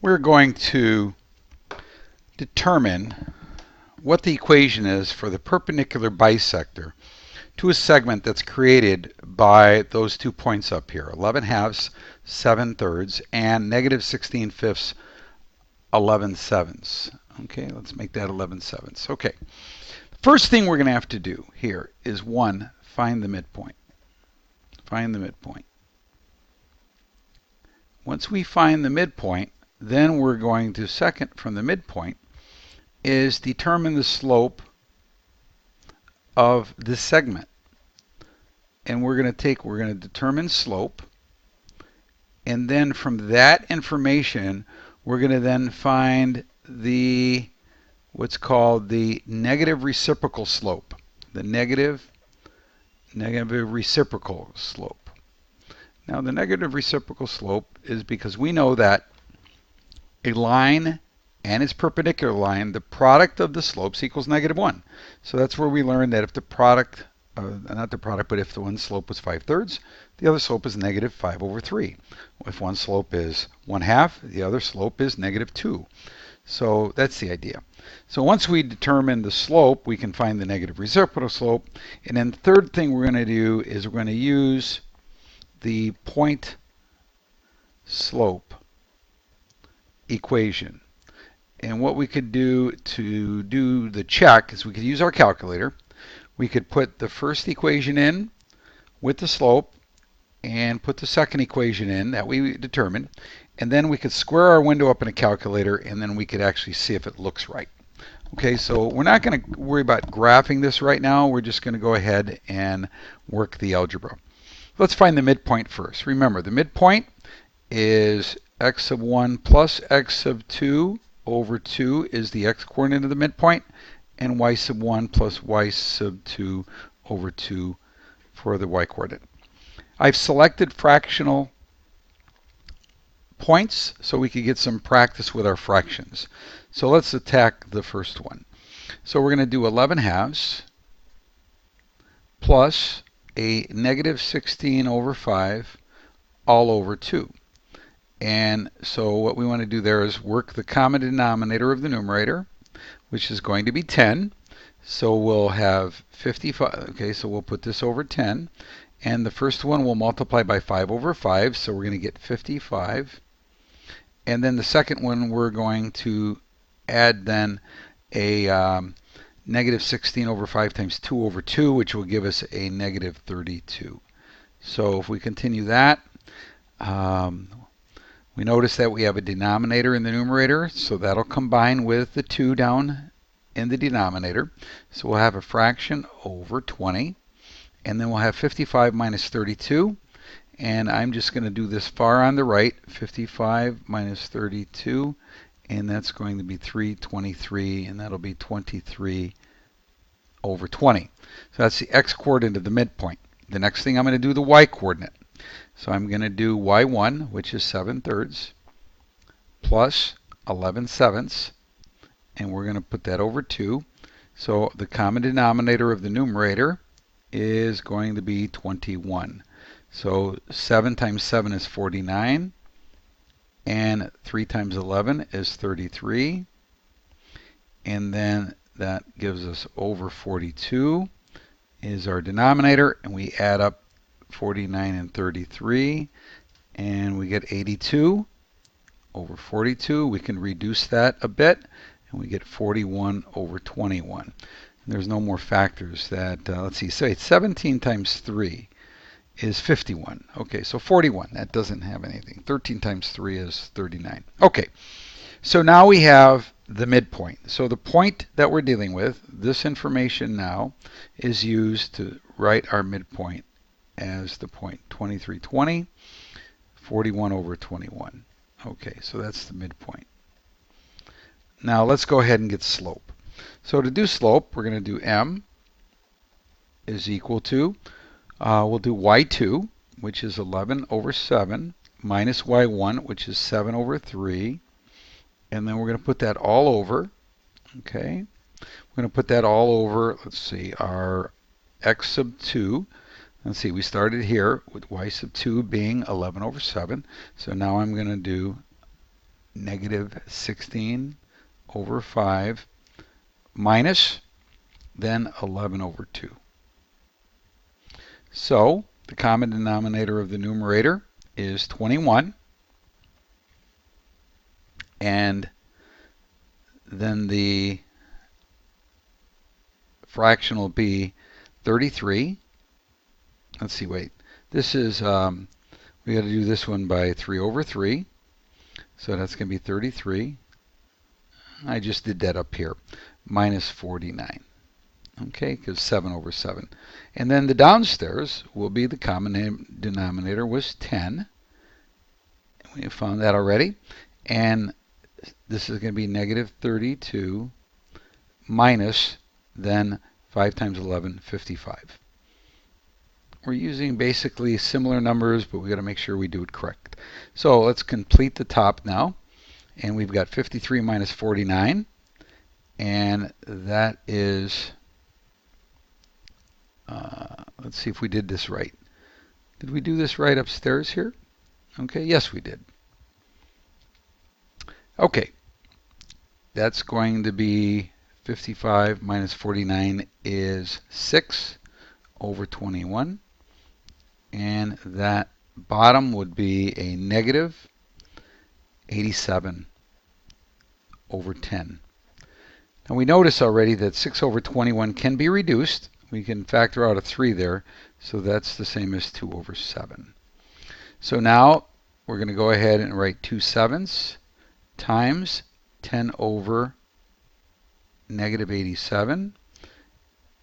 we're going to determine what the equation is for the perpendicular bisector to a segment that's created by those 2 points up here, 11 halves, 7 thirds, and negative 16 fifths, 11 sevenths. Okay, let's make that 11 sevenths. Okay, first thing we're going to have to do here is, one, find the midpoint. Find the midpoint. Once we find the midpoint, then we're going to, second from the midpoint, is determine the slope of this segment. And we're going to determine slope, and then from that information we're going to then find the what's called the negative reciprocal slope. The negative reciprocal slope. Now the negative reciprocal slope is because we know that a line and its perpendicular line, the product of the slopes equals -1. So that's where we learned that if the product, not the product, but if the one slope was 5 thirds, the other slope is -5/3. If one slope is 1/2, the other slope is -2. So that's the idea. So once we determine the slope, we can find the negative reciprocal slope. And then the third thing we're going to do is we're going to use the point slope equation. And what we could do to do the check is we could use our calculator. We could put the first equation in with the slope and put the second equation in that we determined. And then we could square our window up in a calculator, and then we could actually see if it looks right. Okay, so we're not going to worry about graphing this right now. We're just going to go ahead and work the algebra. Let's find the midpoint first. Remember, the midpoint is x sub 1 plus x sub 2 over 2 is the x-coordinate of the midpoint, and y sub 1 plus y sub 2 over 2 for the y-coordinate. I've selected fractional points so we could get some practice with our fractions. So let's attack the first one. So we're going to do 11 halves plus a -16/5 all over 2. And so what we want to do there is work the common denominator of the numerator, which is going to be 10. So we'll have 55. Okay, so we'll put this over 10. And the first one will multiply by 5/5. So we're going to get 55. And then the second one we're going to add then a -16/5 times 2 over 2, which will give us a -32. So if we continue that, we notice that we have a denominator in the numerator, so that'll combine with the 2 down in the denominator. So we'll have a fraction over 20, and then we'll have 55 minus 32. And I'm just going to do this far on the right, 55 minus 32, and that's going to be 323, and that'll be 23 over 20. So that's the x-coordinate of the midpoint. The next thing I'm going to do the y-coordinate. So I'm going to do y1, which is 7 thirds, plus 11 sevenths, and we're going to put that over 2. So the common denominator of the numerator is going to be 21. So 7 times 7 is 49, and 3 times 11 is 33, and then that gives us over 42 is our denominator, and we add up 49 and 33, and we get 82 over 42. We can reduce that a bit, and we get 41 over 21. And there's no more factors that, let's see, say 17 times 3 is 51. Okay, so 41, that doesn't have anything. 13 times 3 is 39. Okay, so now we have the midpoint. So the point that we're dealing with, this information now is used to write our midpoint as the point 2320, 41 over 21. Okay, so that's the midpoint. Now let's go ahead and get slope. So to do slope, we're going to do m is equal to, we'll do y2, which is 11 over 7, minus y1, which is 7 over 3. And then we're going to put that all over. Okay. We're going to put that all over, let's see, our x sub 2. Let's see, we started here with y sub 2 being 11 over 7. So now I'm going to do negative 16 over 5 minus then 11 over 2. So the common denominator of the numerator is 21, and then the fraction will be 33. Let's see, wait. This is, we got to do this one by 3 over 3. So that's going to be 33. I just did that up here. Minus 49. Okay, because 7 over 7. And then the downstairs will be the common denominator was 10. We found that already. And this is going to be negative 32 minus then 5 times 11, 55. We're using basically similar numbers, but we got to make sure we do it correct. So let's complete the top now. And we've got 53 minus 49. And that is, let's see if we did this right. Did we do this right upstairs here? Okay, yes we did. Okay, that's going to be 55 minus 49 is 6 over 21. And that bottom would be a negative 87 over 10. Now we notice already that 6 over 21 can be reduced. We can factor out a 3 there, so that's the same as 2 over 7. So now we're going to go ahead and write 2 sevenths times 10 over negative 87.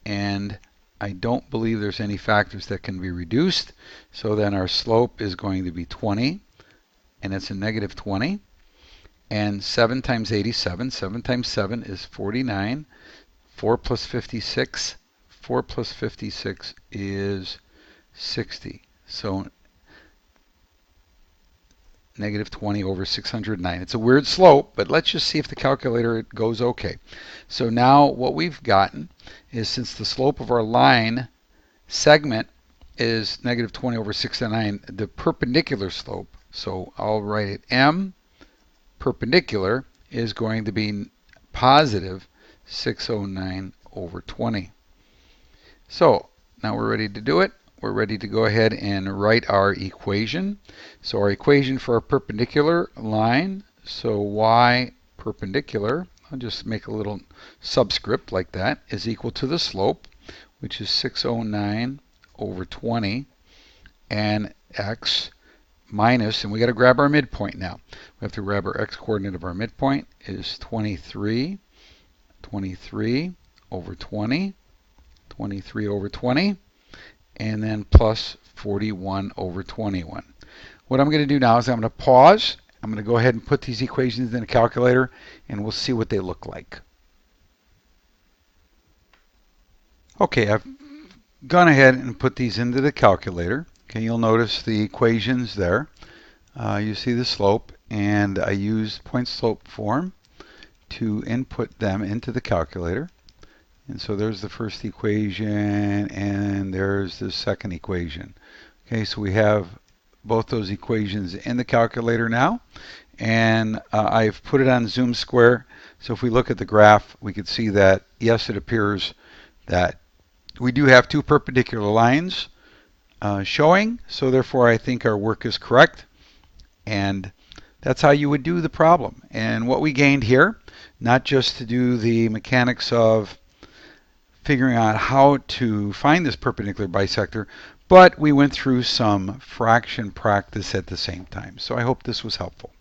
And I don't believe there's any factors that can be reduced. So then our slope is going to be 20, and it's a negative 20. And 7 times 87, 7 times 7 is 49. 4 plus 56, 4 plus 56 is 60. So negative 20 over 609. It's a weird slope, but let's just see if the calculator goes okay. So now what we've gotten is, since the slope of our line segment is negative 20 over 609, the perpendicular slope, so I'll write it M perpendicular, is going to be positive 609 over 20. So now we're ready to do it. We're ready to go ahead and write our equation. So our equation for our perpendicular line, so y perpendicular, I'll just make a little subscript like that, is equal to the slope, which is 609 over 20, and x minus, and we got to grab our midpoint now. We have to grab our x coordinate of our midpoint is 23 over 20, 23 over 20, and then plus 41 over 21. What I'm going to do now is I'm going to pause. I'm going to go ahead and put these equations in a calculator, and we'll see what they look like. Okay, I've gone ahead and put these into the calculator. Okay, you'll notice the equations there. You see the slope, and I used point slope form to input them into the calculator. And so there's the first equation, and there's the second equation. Okay, so we have both those equations in the calculator now, and I've put it on Zoom Square. So if we look at the graph, we can see that, yes, it appears that we do have two perpendicular lines showing, so therefore I think our work is correct. And that's how you would do the problem. And what we gained here, not just to do the mechanics of figuring out how to find this perpendicular bisector, but we went through some fraction practice at the same time. So I hope this was helpful.